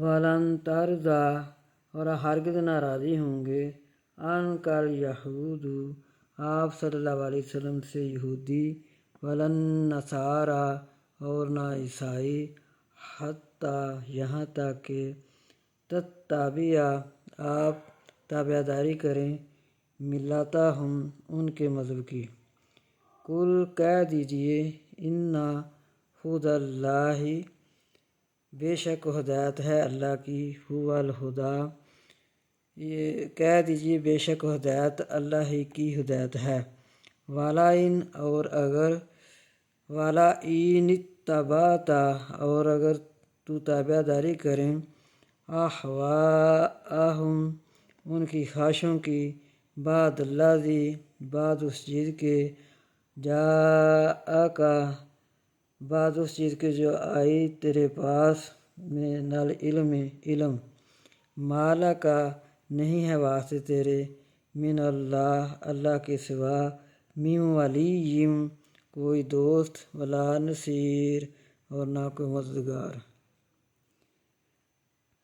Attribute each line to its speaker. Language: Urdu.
Speaker 1: ولن ترضا اور ہرگز ناراضی ہوں گے عنکل یہود آپ صلی اللہ علیہ وسلم سے یہودی ولن نصارا اور نہ عیسائی حتیٰ یہاں تک کہ تتبع آپ تابع داری کریں ملتہم ان کے مذہب کی۔ قل کہہ دیجئے ان ھدی اللہ بے شک ہدایت ہے اللہ کی ھو الھدی یہ کہہ دیجئے بے شک ہدایت اللہ ہی کی ہدایت ہے۔ وَلَئِن اور اگر وَلَئِنِ اتَّبَعْتَ اور اگر تو تابع داری کریں اہواءہم ان کی خواہشوں کی بعد الذی بعد اس چیز کے جاءک بعد اس چیز کے جو آئی تیرے پاس من العلم علم ما لک نہیں ہے واسطے تیرے من اللہ اللہ کے سوا من ولی کوئی دوست ولا نصیر اور نہ کوئی مددگار۔